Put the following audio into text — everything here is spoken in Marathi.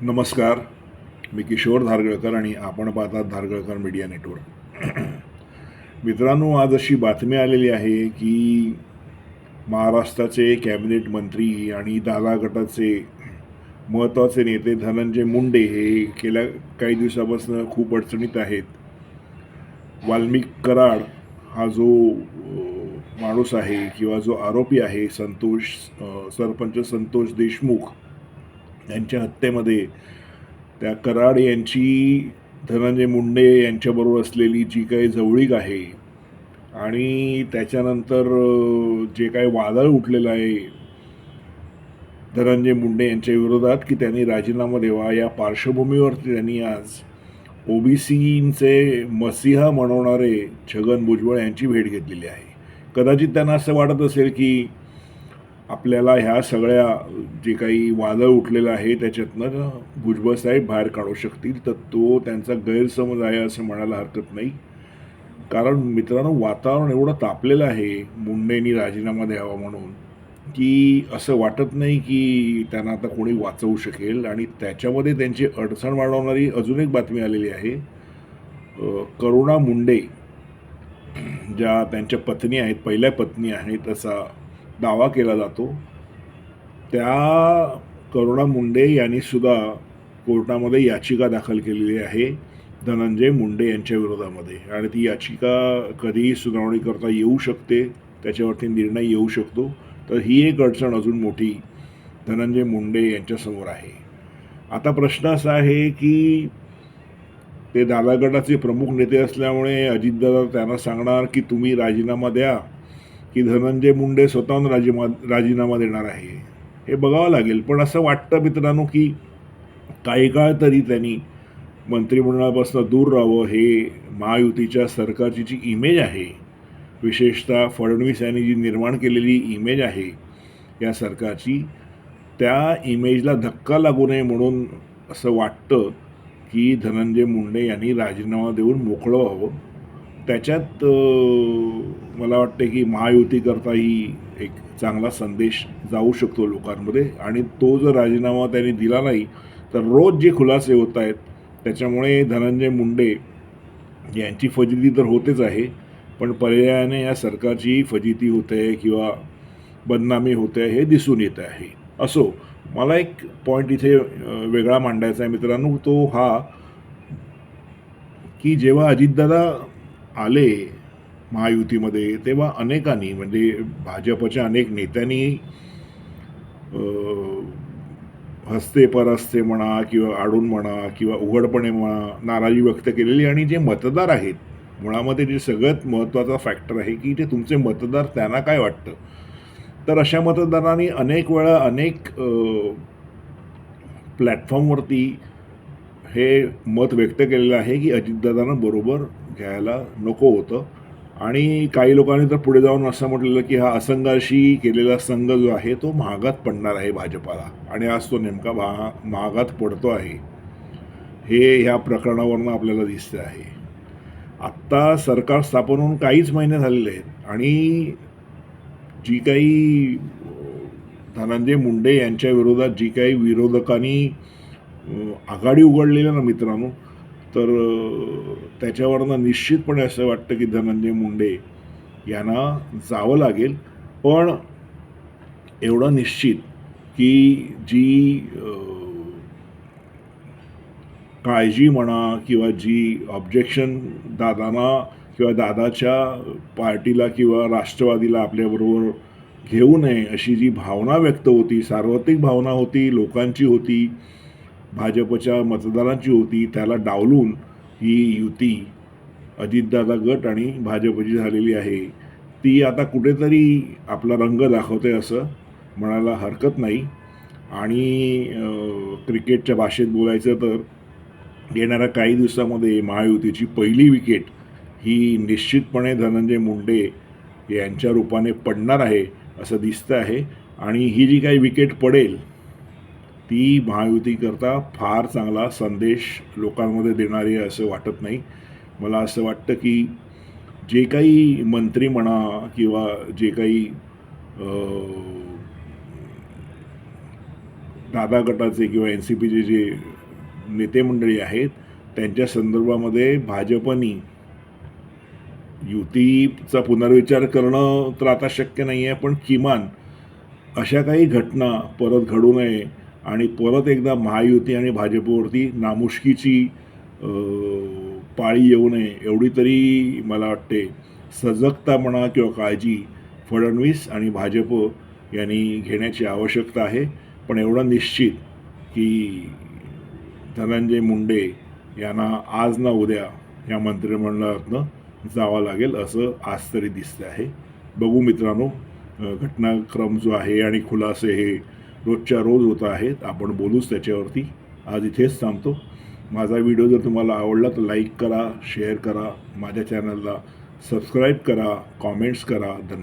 नमस्कार. मी किशोर धारगळकर आणि आपण पाहतात धारगळकर मीडिया नेटवर्क. मित्रांनो, आज अशी बातमी आलेली आहे की महाराष्ट्राचे कॅबिनेट मंत्री आणि दादा गटाचे महत्त्वाचे नेते धनंजय मुंडे हे गेल्या काही दिवसापासून खूप अडचणीत आहेत. वाल्मिक कराड हा जो माणूस आहे किंवा जो आरोपी आहे सरपंच संतोष देशमुख यांच्या हत्येमध्ये त्या कराड यांची धनंजय मुंडे यांच्याबरोबर असलेली जी काही जवळीक आहे आणि त्याच्यानंतर जे काही वादळ उठलेलं आहे धनंजय मुंडे यांच्या विरोधात की त्यांनी राजीनामा द्यावा, या पार्श्वभूमीवरती त्यांनी आज ओबीसींचे मसीहा म्हणवणारे छगन भुजबळ यांची भेट घेतलेली आहे. कदाचित त्यांना असं वाटत असेल की आपल्याला ह्या सगळ्या जे काही वादळ उठलेलं आहे त्याच्यातनं भुजबळ साहेब बाहेर काढू शकतील, तर तो त्यांचा गैरसमज आहे असं म्हणायला हरकत नाही. कारण मित्रांनो, वातावरण एवढं तापलेलं आहे मुंडेंनी राजीनामा द्यावा म्हणून की असं वाटत नाही की त्यांना आता कोणी वाचवू शकेल. आणि त्याच्यामध्ये त्यांची अडचण वाढवणारी अजून एक बातमी आलेली आहे. करुणा मुंडे ज्या त्यांच्या पत्नी आहेत, पहिल्या पत्नी आहेत असा दावा केला जातो, त्या करुणा मुंडे यांनी सुद्धा कोर्टामध्ये याचिका दाखल केलेली आहे धनंजय मुंडे यांच्या विरोधामध्ये. आणि ती याचिका कधीही सुनावणी करता येऊ शकते, त्याच्यावरती निर्णय येऊ शकतो. तर ही एक अडचण अजून मोठी धनंजय मुंडे यांच्यासमोर आहे. आता प्रश्न असा आहे की ते दादा गटाचे प्रमुख नेते असल्यामुळे अजितदादा त्यांना सांगणार की तुम्ही राजीनामा द्या, की धनंजय मुंडे स्वतःहून राजीनामा देणार आहे, हे बघावं लागेल. पण असं वाटतं मित्रांनो की काही काळ तरी त्यांनी मंत्रिमंडळापासून दूर राहावं. हे महायुतीच्या सरकारची जी इमेज आहे, विशेषतः फडणवीस यांनी जी निर्माण केलेली इमेज आहे या सरकारची, त्या इमेजला धक्का लागू नये म्हणून असं वाटतं की धनंजय मुंडे यांनी राजीनामा देऊन मोकळं व्हावं. त्याच्यात मला वाटते की महायुतीकरताही एक चांगला संदेश जाऊ शकतो लोकांमध्ये. आणि तो जर राजीनामा त्यांनी दिला नाही तर रोज जे खुलासे होत आहेत त्याच्यामुळे धनंजय मुंडे यांची फजिती तर होतेच आहे, पण पर्यायाने या सरकारची फजिती होते किंवा बदनामी होते हे दिसून येत आहे. असो, मला एक पॉईंट इथे वेगळा मांडायचा आहे मित्रांनो, तो हा की जेव्हा अजितदादा आले महायुतीमध्ये तेव्हा अनेकांनी, म्हणजे भाजपच्या अनेक नेत्यांनी हस्ते परस्ते म्हणा किंवा आडून म्हणा किंवा उघडपणे म्हणा नाराजी व्यक्त केलेली. आणि जे मतदार आहेत, मुळामध्ये जे सगळ्यात महत्त्वाचा फॅक्टर आहे की ते तुमचे मतदार, त्यांना काय वाटतं. तर अशा मतदारांनी अनेक वेळा अनेक प्लॅटफॉर्मवरती हे मत व्यक्त केलेलं आहे की अजितदादांना बरोबर घ्यायला नको होतं. आणि काही लोकांनी तर पुढे जाऊन असं म्हटलेलं की हा असंघाशी केलेला संघ जो आहे तो महागात पडणार आहे भाजपाला, आणि आज तो नेमका महागात पडतो आहे हे ह्या प्रकरणावरून आपल्याला दिसतं आहे. आत्ता सरकार स्थापन होऊन काहीच महिने झालेले आहेत आणि जी काही धनंजय मुंडे यांच्या विरोधात जी काही विरोधकांनी आघाडी उघडलेली ना मित्रांनो, तर त्याच्यावरनं निश्चितपणे असं वाटतं की धनंजय मुंडे यांना जावं लागेल. पण एवढं निश्चित की जी काळजी म्हणा किंवा जी ऑब्जेक्शन दादांना किंवा दादाच्या पार्टीला किंवा राष्ट्रवादीला आपल्याबरोबर घेऊ नये अशी जी भावना व्यक्त होती, सार्वत्रिक भावना होती, लोकांची होती, भाजपच्या मतदारांची होती, त्याला डावलून ही युती अजितदादा गट आणि भाजपची झालेली आहे. ती आता कुठेतरी आपला रंग दाखवते असं म्हणायला हरकत नाही. आणि क्रिकेटच्या भाषेत बोलायचं तर येणाऱ्या काही दिवसामध्ये महायुतीची पहिली विकेट ही निश्चितपणे धनंजय मुंडे यांच्या रूपाने पडणार आहे असं दिसतं आहे. आणि ही जी काही विकेट पडेल ती महायुतीकरता फार चांगला संदेश लोकांमध्ये देणारी आहे असं वाटत नाही. मला असं वाटतं की जे काही मंत्री म्हणा किंवा जे काही दादा गटाचे किंवा NCPचे जे नेते मंडळी आहेत त्यांच्या संदर्भामध्ये भाजपनी युतीचा पुनर्विचार करणं तर आता शक्य नाही आहे, पण किमान अशा काही घटना परत घडू नये आणि परत एकदा महायुती आणि भाजपवरती नामुष्कीची पाळी येऊ नये एवढी तरी मला वाटते सजगता म्हणा किंवा काळजी फडणवीस आणि भाजप यांनी घेण्याची आवश्यकता आहे. पण एवढं निश्चित की धनंजय मुंडे यांना आज ना उद्या या मंत्रिमंडळातनं जावं लागेल असं आज तरी दिसतं आहे. बघू मित्रांनो, घटनाक्रम जो आहे आणि खुलासे हे रोजच्या रोज होत आहेत. आपण बोलूच त्याच्यावरती. आज इथेच थांबतो. माझा व्हिडिओ जर तुम्हाला आवडला तर लाईक करा, शेअर करा, माझ्या चॅनलला सबस्क्राईब करा, कॉमेंट्स करा. धन्यवाद.